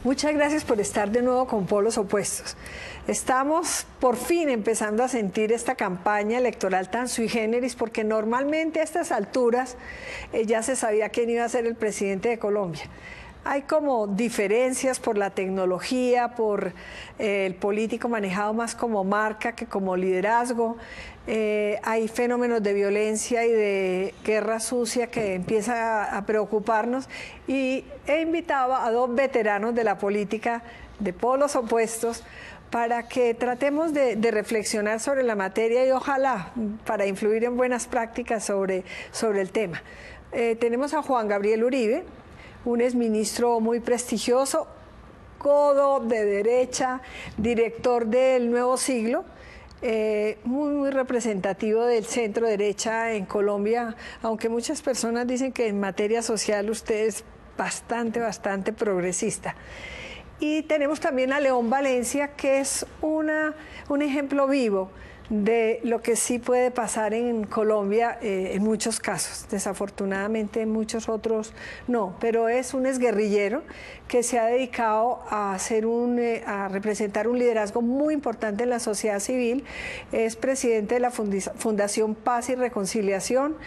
Muchas gracias por estar de nuevo con Polos Opuestos. Estamos por fin empezando a sentir esta campaña electoral tan sui generis, porque normalmente a estas alturas ya se sabía quién iba a ser el presidente de Colombia. Hay como diferencias por la tecnología, por el político manejado más como marca que como liderazgo. Hay fenómenos de violencia y de guerra sucia que empieza a preocuparnos, y he invitado a dos veteranos de la política de polos opuestos para que tratemos de reflexionar sobre la materia y ojalá para influir en buenas prácticas sobre el tema. Tenemos a Juan Gabriel Uribe, un exministro muy prestigioso, codo de derecha, director del Nuevo Siglo, muy representativo del centro derecha en Colombia, aunque muchas personas dicen que en materia social usted es bastante progresista. Y tenemos también a León Valencia, que es un ejemplo vivo de lo que sí puede pasar en Colombia en muchos casos. Desafortunadamente en muchos otros no, pero es un exguerrillero que se ha dedicado a a representar un liderazgo muy importante en la sociedad civil. Es presidente de la Fundación Paz y Reconciliación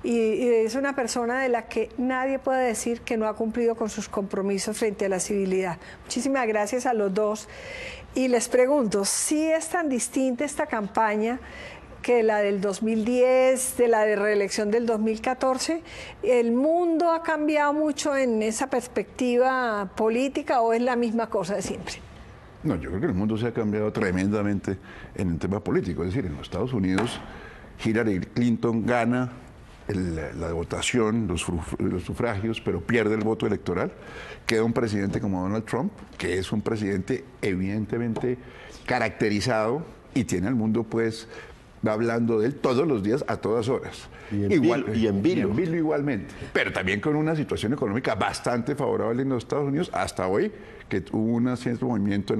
y es una persona de la que nadie puede decir que no ha cumplido con sus compromisos frente a la civilidad. Muchísimas gracias a los dos. Y les pregunto, ¿si es tan distinta esta campaña que la del 2010, de la de reelección del 2014? ¿El mundo ha cambiado mucho en esa perspectiva política o es la misma cosa de siempre? No, yo creo que el mundo se ha cambiado tremendamente en el tema político. Es decir, en los Estados Unidos, Hillary Clinton gana la votación, los sufragios, pero pierde el voto electoral. Queda un presidente como Donald Trump, que es un presidente evidentemente caracterizado y tiene al mundo pues hablando de él todos los días a todas horas. Y en vilo igualmente. Pero también con una situación económica bastante favorable en los Estados Unidos hasta hoy, que hubo un cierto movimiento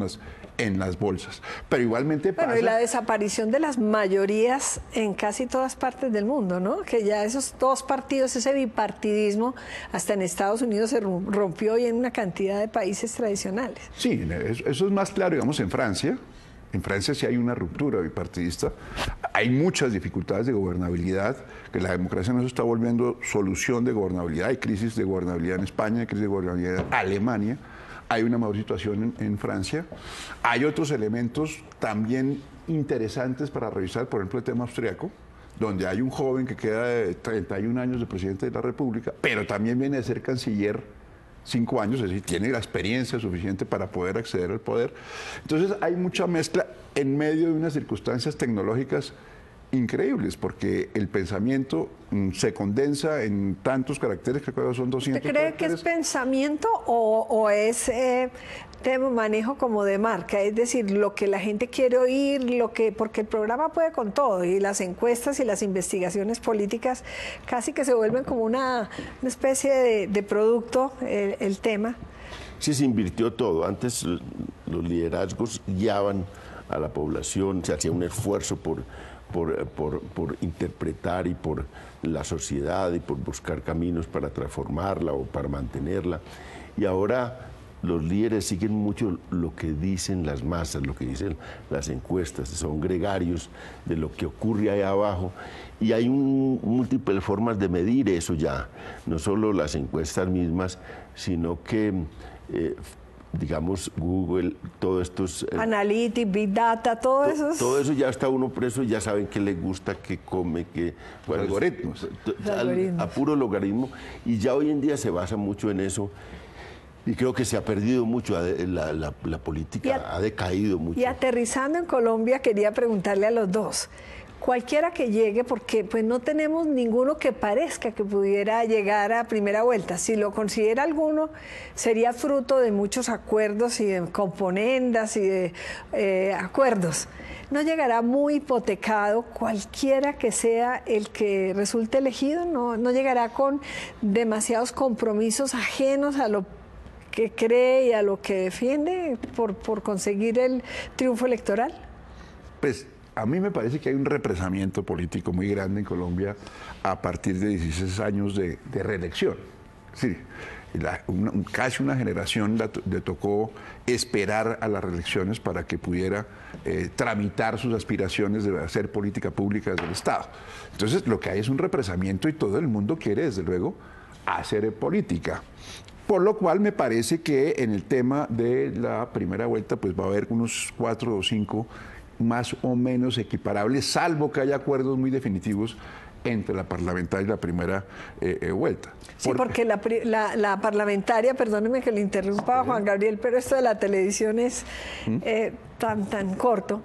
en las bolsas. Pero igualmente pasa... Bueno, y la desaparición de las mayorías en casi todas partes del mundo, ¿no? Que ya esos dos partidos, ese bipartidismo, hasta en Estados Unidos se rompió y en una cantidad de países tradicionales. Sí, eso es más claro, digamos, en Francia. En Francia sí hay una ruptura bipartidista, hay muchas dificultades de gobernabilidad, que la democracia no se está volviendo solución de gobernabilidad, hay crisis de gobernabilidad en España, hay crisis de gobernabilidad en Alemania, hay una mejor situación en Francia. Hay otros elementos también interesantes para revisar, por ejemplo el tema austriaco, donde hay un joven que queda de 31 años de presidente de la República, pero también viene de ser canciller 5 años, es decir, tiene la experiencia suficiente para poder acceder al poder. Entonces hay mucha mezcla en medio de unas circunstancias tecnológicas increíbles, porque el pensamiento se condensa en tantos caracteres, creo que son 200 ¿Usted cree caracteres. que es pensamiento o es tema manejo como de marca? Es decir, lo que la gente quiere oír, porque el programa puede con todo, y las encuestas y las investigaciones políticas casi que se vuelven como una especie de producto, el tema. Sí, se invirtió todo. Antes los liderazgos guiaban a la población, se hacía un esfuerzo por interpretar y por la sociedad y por buscar caminos para transformarla o para mantenerla. Y ahora los líderes siguen mucho lo que dicen las masas, lo que dicen las encuestas, son gregarios de lo que ocurre ahí abajo. Y hay múltiples formas de medir eso ya, no solo las encuestas mismas, sino que digamos, Google, todos estos... Analytics, Big Data, todo eso. Todo eso ya está uno preso, ya saben qué le gusta, qué come, qué... Bueno, algoritmos. A puro logaritmo. Y ya hoy en día se basa mucho en eso. Y creo que se ha perdido mucho, la política ha decaído mucho. Y aterrizando en Colombia, quería preguntarle a los dos. Cualquiera que llegue, porque pues no tenemos ninguno que parezca que pudiera llegar a primera vuelta. Si lo considera alguno, sería fruto de muchos acuerdos y de componendas y de acuerdos. ¿No llegará muy hipotecado cualquiera que sea el que resulte elegido? ¿No llegará con demasiados compromisos ajenos a lo que cree y a lo que defiende por conseguir el triunfo electoral? Pues a mí me parece que hay un represamiento político muy grande en Colombia a partir de 16 años de reelección. Sí, Casi una generación le tocó esperar a las reelecciones para que pudiera tramitar sus aspiraciones de hacer política pública desde el Estado. Entonces, lo que hay es un represamiento y todo el mundo quiere, desde luego, hacer política. Por lo cual me parece que en el tema de la primera vuelta pues va a haber unos 4 o 5 más o menos equiparables, salvo que haya acuerdos muy definitivos entre la parlamentaria y la primera vuelta. Sí, porque la parlamentaria, perdóneme que le interrumpa, Juan Gabriel, pero esto de la televisión es tan corto,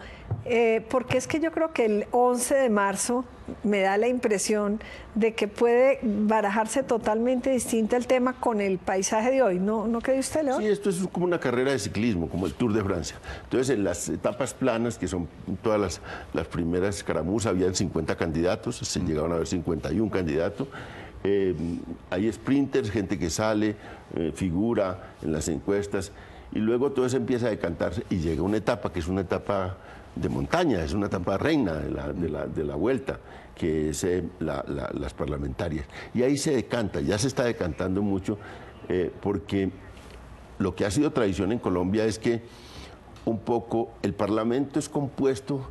porque es que yo creo que el 11 de marzo me da la impresión de que puede barajarse totalmente distinta el tema con el paisaje de hoy, ¿no cree usted, León? Sí, esto es como una carrera de ciclismo, como el Tour de Francia. Entonces, en las etapas planas, que son todas las primeras escaramuzas, habían 50 candidatos, se llegaron a ver 51 candidatos. Hay sprinters, gente que sale, figura en las encuestas, y luego todo eso empieza a decantarse y llega una etapa que es una etapa de montaña, es una etapa reina de la vuelta, que es las parlamentarias. Y ahí se decanta, ya se está decantando mucho, porque lo que ha sido tradición en Colombia es que un poco el Parlamento es compuesto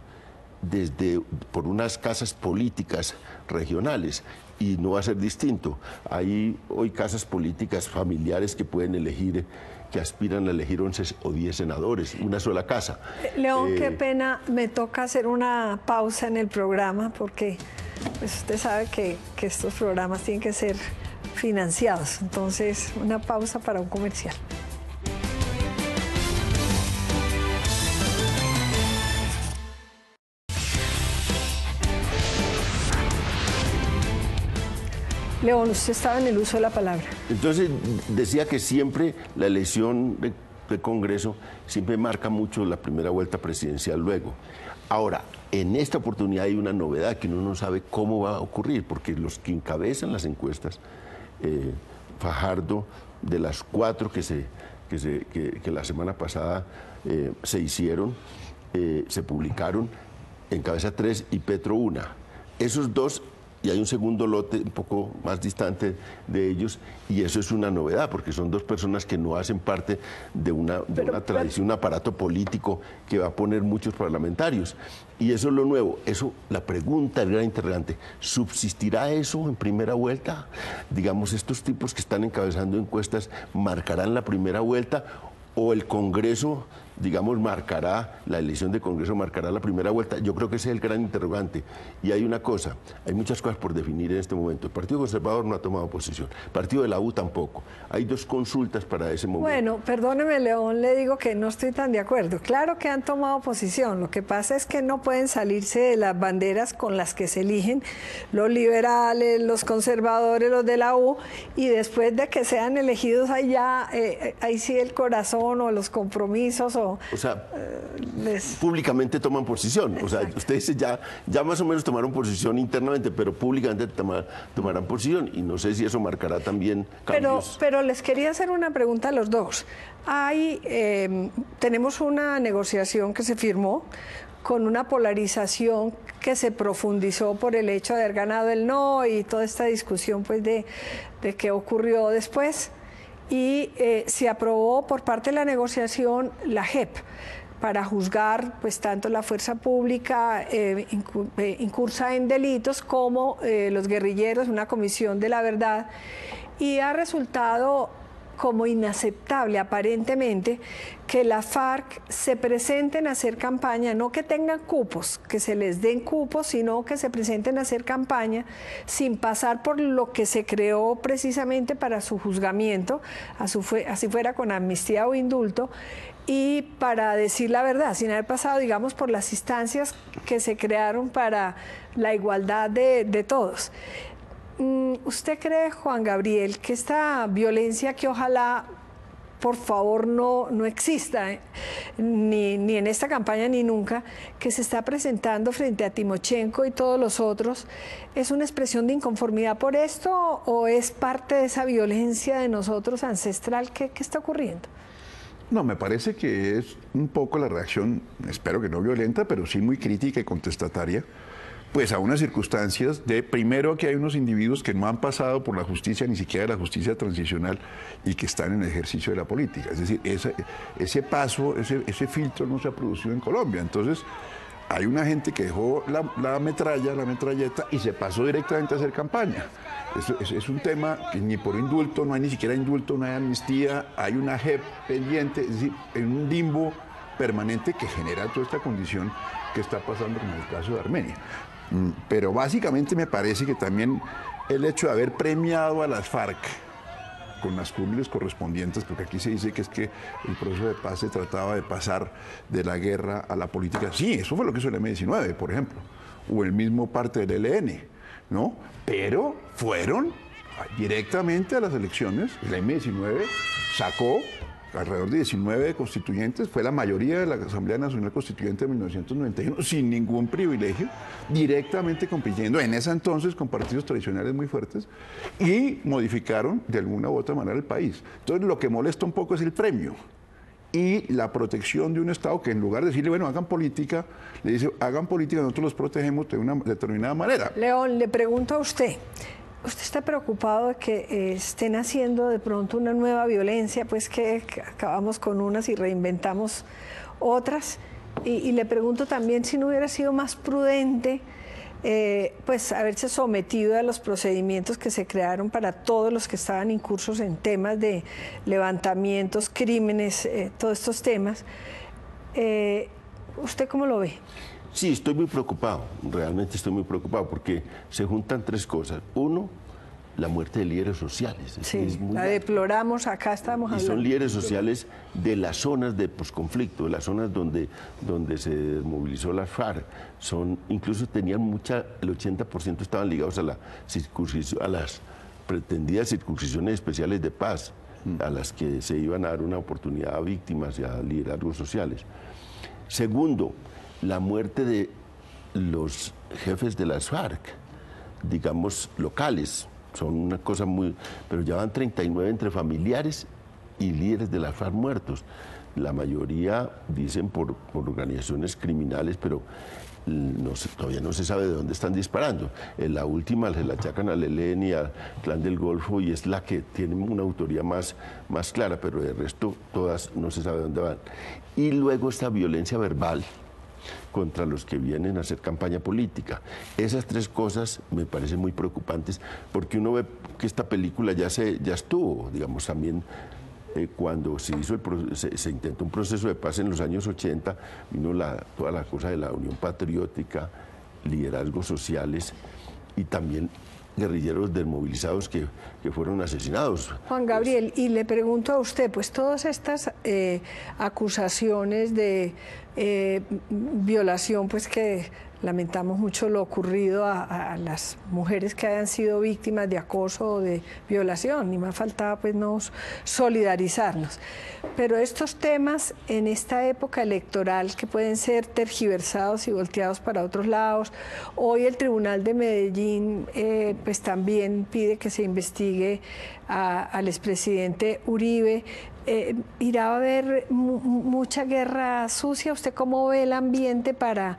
por unas casas políticas regionales, y no va a ser distinto. Hay hoy casas políticas familiares que pueden elegir, que aspiran a elegir 11 o 10 senadores, una sola casa. León, qué pena, me toca hacer una pausa en el programa porque pues usted sabe que estos programas tienen que ser financiados. Entonces, una pausa para un comercial. León, usted estaba en el uso de la palabra. Entonces, decía que siempre la elección de Congreso siempre marca mucho la primera vuelta presidencial luego. Ahora, en esta oportunidad hay una novedad que uno no sabe cómo va a ocurrir, porque los que encabezan las encuestas, Fajardo, de las 4 que la semana pasada se hicieron, se publicaron, encabeza 3 y Petro 1. Esos dos, y hay un segundo lote un poco más distante de ellos, y eso es una novedad, porque son dos personas que no hacen parte de una tradición, un aparato político que va a poner muchos parlamentarios. Y eso es lo nuevo. Eso, la pregunta, el gran interrogante, ¿subsistirá eso en primera vuelta? Digamos, estos tipos que están encabezando encuestas, ¿marcarán la primera vuelta? ¿O el Congreso, digamos, marcará, la elección de Congreso marcará la primera vuelta? Yo creo que ese es el gran interrogante. Y hay una cosa, hay muchas cosas por definir en este momento. El Partido Conservador no ha tomado posición, el Partido de la U tampoco. Hay 2 consultas para ese momento. Bueno, perdóneme, León, le digo que no estoy tan de acuerdo. Claro que han tomado posición, lo que pasa es que no pueden salirse de las banderas con las que se eligen los liberales, los conservadores, los de la U, y después de que sean elegidos allá, ahí sí el corazón o los compromisos o sea, públicamente toman posición. O sea, ustedes ya más o menos tomaron posición internamente, pero públicamente tomarán posición, y no sé si eso marcará también cambios. Pero les quería hacer una pregunta a los dos. Tenemos una negociación que se firmó con una polarización que se profundizó por el hecho de haber ganado el no y toda esta discusión pues de qué ocurrió después. Y se aprobó por parte de la negociación la JEP para juzgar pues tanto la fuerza pública incursa en delitos como los guerrilleros, una comisión de la verdad, y ha resultado como inaceptable aparentemente que la FARC se presenten a hacer campaña, no que tengan cupos, que se les den cupos, sino que se presenten a hacer campaña sin pasar por lo que se creó precisamente para su juzgamiento, así fuera con amnistía o indulto, y para decir la verdad, sin haber pasado, digamos, por las instancias que se crearon para la igualdad de todos. ¿Usted cree, Juan Gabriel, que esta violencia que ojalá, por favor, no exista, ni en esta campaña ni nunca, que se está presentando frente a Timochenko y todos los otros, es una expresión de inconformidad por esto o es parte de esa violencia de nosotros ancestral? ¿Qué está ocurriendo? No, me parece que es un poco la reacción, espero que no violenta, pero sí muy crítica y contestataria pues a unas circunstancias de, primero, que hay unos individuos que no han pasado por la justicia, ni siquiera la justicia transicional, y que están en el ejercicio de la política. Es decir, ese paso, ese filtro no se ha producido en Colombia. Entonces, hay una gente que dejó la metralleta, y se pasó directamente a hacer campaña. Es un tema que ni por indulto, no hay ni siquiera indulto, no hay amnistía, hay una JEP pendiente, es decir, en un limbo permanente que genera toda esta condición que está pasando en el caso de Armenia. Pero básicamente me parece que también el hecho de haber premiado a las FARC con las cúmulas correspondientes, porque aquí se dice que es que el proceso de paz se trataba de pasar de la guerra a la política. Sí, eso fue lo que hizo el M-19, por ejemplo, o el mismo parte del ELN, ¿no? Pero fueron directamente a las elecciones. El M-19 sacó alrededor de 19 constituyentes, fue la mayoría de la Asamblea Nacional Constituyente de 1991, sin ningún privilegio, directamente compitiendo en ese entonces con partidos tradicionales muy fuertes, y modificaron de alguna u otra manera el país. Entonces, lo que molesta un poco es el premio y la protección de un Estado que, en lugar de decirle, bueno, hagan política, le dice, hagan política, nosotros los protegemos de una determinada manera. León, le pregunto a usted, ¿usted está preocupado de que estén haciendo de pronto una nueva violencia, pues que acabamos con unas y reinventamos otras? Y le pregunto también si no hubiera sido más prudente pues haberse sometido a los procedimientos que se crearon para todos los que estaban incursos en temas de levantamientos, crímenes, todos estos temas. ¿Usted cómo lo ve? Sí, estoy muy preocupado, realmente estoy muy preocupado, porque se juntan tres cosas. Uno, la muerte de líderes sociales. Sí, la deploramos, acá estamos hablando. Y son líderes sociales de las zonas de posconflicto, de las zonas donde se desmovilizó la FARC. Incluso tenían el 80% estaban ligados a las pretendidas circunscripciones especiales de paz, a las que se iban a dar una oportunidad a víctimas y a liderazgos sociales. Segundo, la muerte de los jefes de las FARC, digamos, locales. Son una cosa muy... Pero ya van 39 entre familiares y líderes de las FARC muertos. La mayoría dicen por organizaciones criminales, pero todavía no se sabe de dónde están disparando. La última se la achacan al ELN y al Clan del Golfo, y es la que tiene una autoría más clara, pero de resto todas no se sabe dónde van. Y luego esta violencia verbal contra los que vienen a hacer campaña política. Esas tres cosas me parecen muy preocupantes, porque uno ve que esta película ya estuvo, digamos, también cuando se intentó un proceso de paz en los años 80, vino toda la cosa de la Unión Patriótica, liderazgos sociales y también guerrilleros desmovilizados que fueron asesinados. Juan Gabriel, y le pregunto a usted, pues todas estas acusaciones de violación, pues que lamentamos mucho lo ocurrido a las mujeres que hayan sido víctimas de acoso o de violación, ni más faltaba pues nos solidarizarnos. Pero estos temas en esta época electoral que pueden ser tergiversados y volteados para otros lados, hoy el Tribunal de Medellín pues también pide que se investigue al expresidente Uribe. ¿Irá a haber mucha guerra sucia? ¿Usted cómo ve el ambiente para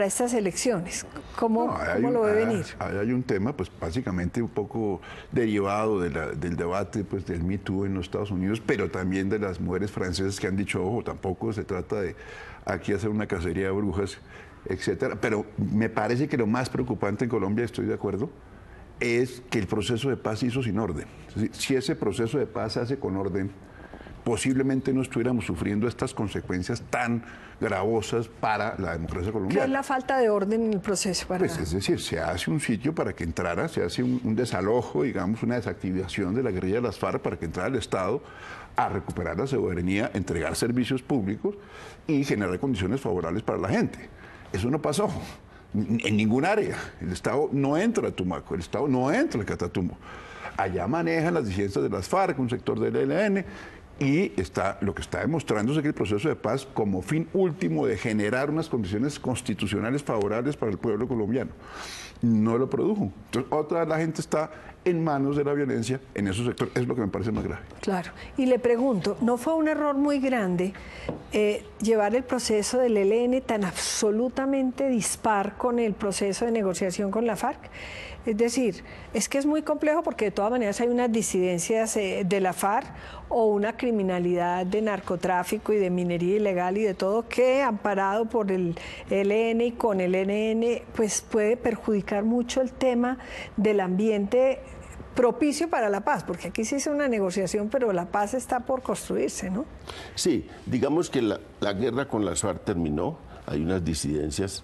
estas elecciones? ¿Cómo lo ve venir? Hay un tema, pues básicamente un poco derivado del debate pues, del Me Too en los Estados Unidos, pero también de las mujeres francesas que han dicho, ojo, tampoco se trata de aquí hacer una cacería de brujas, etcétera. Pero me parece que lo más preocupante en Colombia, estoy de acuerdo, es que el proceso de paz se hizo sin orden. Si ese proceso de paz se hace con orden, posiblemente no estuviéramos sufriendo estas consecuencias tan gravosas para la democracia colombiana. ¿Qué es la falta de orden en el proceso? Pues es decir, se hace un sitio para que entrara, se hace un desalojo, digamos, una desactivación de la guerrilla de las FARC para que entrara el Estado a recuperar la soberanía, entregar servicios públicos y generar condiciones favorables para la gente. Eso no pasó en ningún área. El Estado no entra a Tumaco, el Estado no entra al Catatumbo. Allá manejan las disidencias de las FARC, un sector del ELN, Y lo que está demostrando es que el proceso de paz, como fin último de generar unas condiciones constitucionales favorables para el pueblo colombiano, no lo produjo. Entonces, otra vez la gente está en manos de la violencia en esos sectores. Es lo que me parece más grave. Claro. Y le pregunto, ¿no fue un error muy grande llevar el proceso del ELN tan absolutamente dispar con el proceso de negociación con la FARC? Es decir, es que es muy complejo porque de todas maneras hay unas disidencias de la FARC o una criminalidad de narcotráfico y de minería ilegal y de todo que, amparado por el ELN y con el ELN, pues puede perjudicar mucho el tema del ambiente propicio para la paz, porque aquí se hizo una negociación, pero la paz está por construirse, ¿no? Sí, digamos que la guerra con las FARC terminó, hay unas disidencias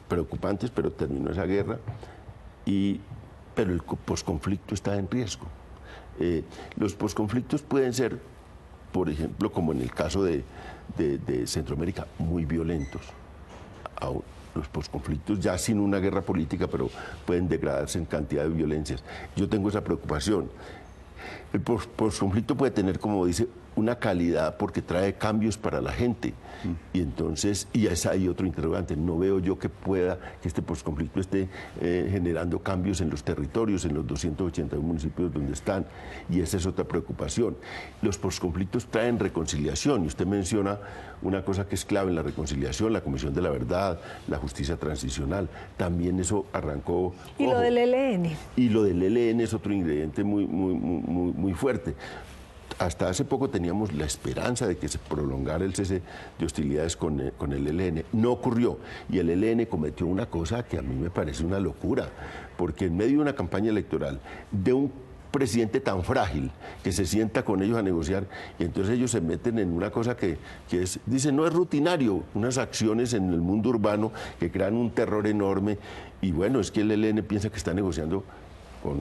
preocupantes, pero terminó esa guerra. Pero el posconflicto está en riesgo. Los posconflictos pueden ser, por ejemplo, como en el caso de Centroamérica, muy violentos. Los posconflictos ya sin una guerra política, pero pueden degradarse en cantidad de violencias. Yo tengo esa preocupación. El posconflicto puede tener, como dice, una calidad porque trae cambios para la gente. Y entonces, y hay otro interrogante, no veo yo que este posconflicto esté generando cambios en los territorios, en los 281 municipios donde están, y esa es otra preocupación. Los posconflictos traen reconciliación, y usted menciona una cosa que es clave en la reconciliación, la Comisión de la Verdad, la justicia transicional, también eso arrancó. ¿Y lo del ELN? Y lo del ELN es otro ingrediente muy fuerte. Hasta hace poco teníamos la esperanza de que se prolongara el cese de hostilidades con el ELN. No ocurrió. Y el ELN cometió una cosa que a mí me parece una locura, porque en medio de una campaña electoral de un presidente tan frágil que se sienta con ellos a negociar, y entonces ellos se meten en una cosa que dicen, no es rutinario, unas acciones en el mundo urbano que crean un terror enorme. Y bueno, es que el ELN piensa que está negociando con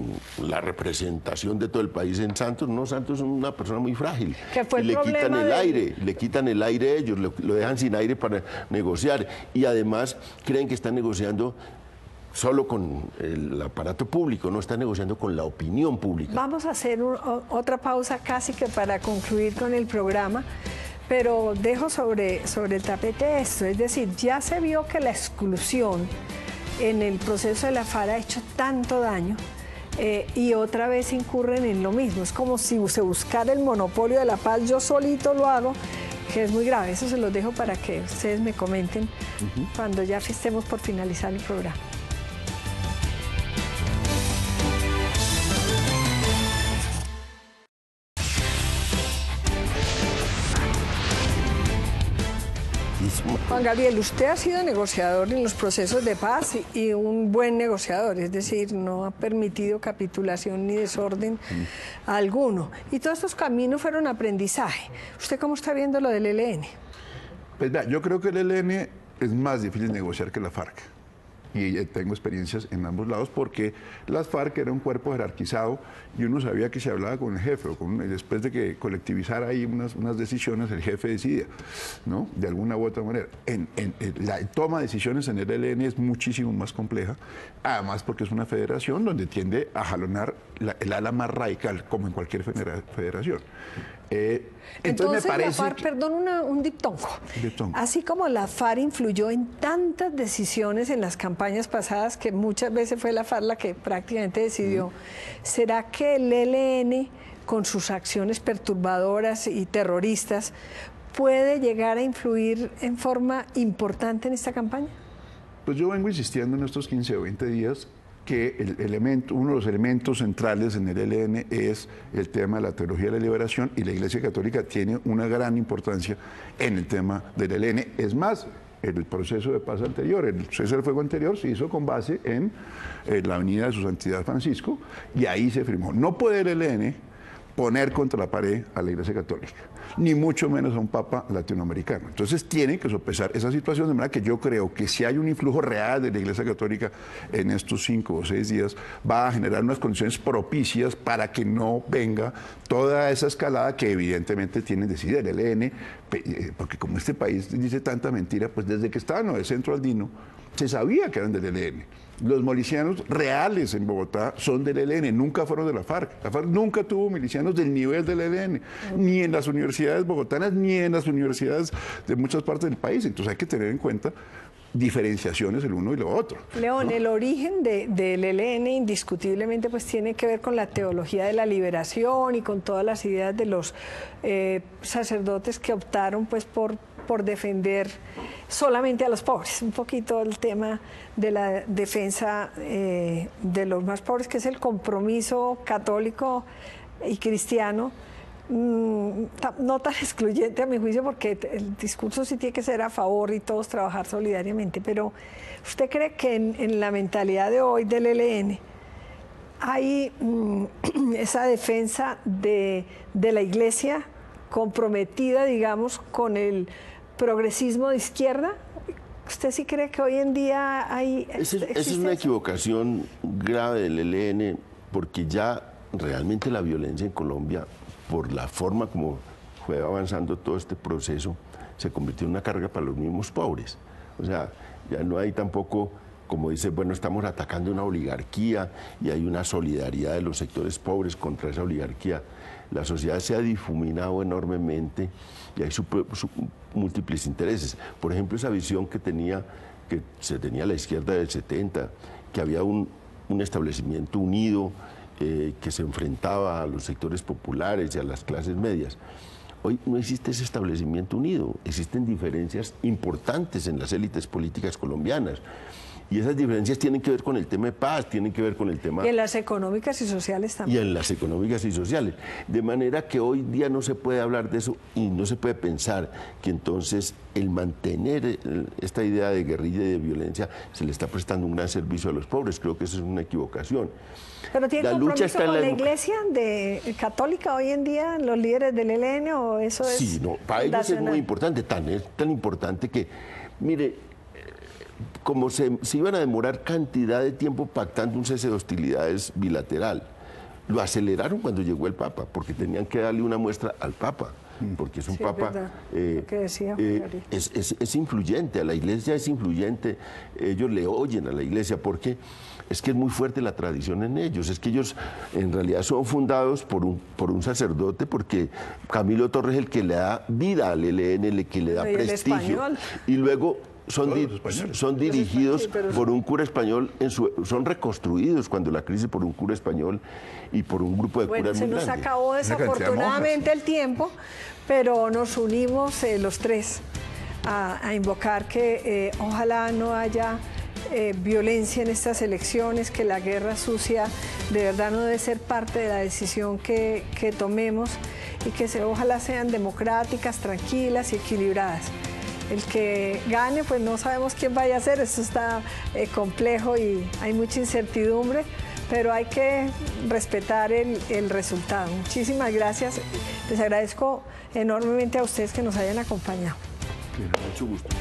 la representación de todo el país en Santos. No, Santos es una persona muy frágil. ¿Qué fue el le problema quitan el aire, le quitan el aire a ellos, lo dejan sin aire para negociar. Y además creen que están negociando solo con el aparato público, no están negociando con la opinión pública. Vamos a hacer otra pausa casi que para concluir con el programa. Pero dejo sobre el tapete esto, es decir, ya se vio que la exclusión en el proceso de la FARC ha hecho tanto daño. Y otra vez incurren en lo mismo. Es como si se buscara el monopolio de la paz, yo solito lo hago, que es muy grave. Eso se los dejo para que ustedes me comenten cuando ya estemos por finalizar el programa. Juan Gabriel, usted ha sido negociador en los procesos de paz y un buen negociador, es decir, no ha permitido capitulación ni desorden alguno. Y todos estos caminos fueron aprendizaje. ¿Usted cómo está viendo lo del ELN? Pues vea, yo creo que el ELN es más difícil negociar que la FARC. Y tengo experiencias en ambos lados porque las FARC era un cuerpo jerarquizado y uno sabía que se hablaba con el jefe, después de que colectivizara ahí unas decisiones, el jefe decidía, ¿no? De alguna u otra manera. La toma de decisiones en el ELN es muchísimo más compleja, además porque es una federación donde tiende a jalonar el ala más radical, como en cualquier federación. Entonces me parece la FARC, perdón, un diptongo. Así como la FARC influyó en tantas decisiones en las campañas pasadas, que muchas veces fue la FARC la que prácticamente decidió, ¿será que el ELN, con sus acciones perturbadoras y terroristas, puede llegar a influir en forma importante en esta campaña? Pues yo vengo insistiendo en estos 15 o 20 días que uno de los elementos centrales en el ELN es el tema de la teología de la liberación, y la Iglesia Católica tiene una gran importancia en el tema del ELN. Es más, el proceso de paz anterior, el cese del fuego anterior, se hizo con base en la Avenida de Su Santidad Francisco, y ahí se firmó. No puede el ELN poner contra la pared a la Iglesia Católica, ni mucho menos a un papa latinoamericano. Entonces tiene que sopesar esa situación, de manera que yo creo que si hay un influjo real de la Iglesia Católica en estos 5 o 6 días, va a generar unas condiciones propicias para que no venga toda esa escalada que evidentemente tiene decidida el ELN, porque como este país dice tanta mentira, pues desde que estaban en el centro andino, se sabía que eran del ELN. Los milicianos reales en Bogotá son del ELN, nunca fueron de la FARC. La FARC nunca tuvo milicianos menos del nivel del ELN, ni en las universidades bogotanas, ni en las universidades de muchas partes del país. Entonces hay que tener en cuenta diferenciaciones el uno y lo otro. León, ¿no? el origen del ELN indiscutiblemente pues tiene que ver con la teología de la liberación y con todas las ideas de los sacerdotes que optaron pues por defender solamente a los pobres. Un poquito el tema de la defensa de los más pobres, que es el compromiso católico y cristiano, no tan excluyente a mi juicio, porque el discurso sí tiene que ser a favor y todos trabajar solidariamente, pero ¿usted cree que en la mentalidad de hoy del ELN hay esa defensa de la Iglesia comprometida, digamos, con el progresismo de izquierda? ¿Usted sí cree que hoy en día hay... Esa es una equivocación grave del ELN, porque ya realmente la violencia en Colombia, por la forma como fue avanzando todo este proceso, se convirtió en una carga para los mismos pobres. O sea, ya no hay tampoco, como dice, bueno, estamos atacando una oligarquía y hay una solidaridad de los sectores pobres contra esa oligarquía. La sociedad se ha difuminado enormemente y hay múltiples intereses. Por ejemplo, esa visión que se tenía la izquierda del 70, que había un establecimiento unido, que se enfrentaba a los sectores populares y a las clases medias. Hoy no existe ese establecimiento unido, existen diferencias importantes en las élites políticas colombianas. Y esas diferencias tienen que ver con el tema de paz, tienen que ver con el tema... Y en las económicas y sociales también. Y en las económicas y sociales. De manera que hoy día no se puede hablar de eso y no se puede pensar que entonces el mantener esta idea de guerrilla y de violencia se le está prestando un gran servicio a los pobres. Creo que eso es una equivocación. ¿Pero tiene compromiso con la Iglesia católica hoy en día, los líderes del ELN, o eso es...? Sí, no, para ellos es muy importante, tan importante que, mire, como se iban a demorar cantidad de tiempo pactando un cese de hostilidades bilateral, lo aceleraron cuando llegó el Papa, porque tenían que darle una muestra al Papa, porque es un Papa, es influyente, a la Iglesia es influyente, ellos le oyen a la Iglesia, porque es que es muy fuerte la tradición en ellos, es que ellos en realidad son fundados por un sacerdote, porque Camilo Torres es el que le da vida al ELN, el que le da prestigio, y luego son dirigidos por un cura español, son reconstruidos cuando la crisis por un cura español y por un grupo de curas muy grande. Se nos acabó desafortunadamente el tiempo, pero nos unimos los tres a invocar que ojalá no haya violencia en estas elecciones, que la guerra sucia de verdad no debe ser parte de la decisión que tomemos y que ojalá sean democráticas, tranquilas y equilibradas. El que gane, pues no sabemos quién vaya a ser, esto está complejo y hay mucha incertidumbre, pero hay que respetar el resultado. Muchísimas gracias, les agradezco enormemente a ustedes que nos hayan acompañado. Mucho gusto.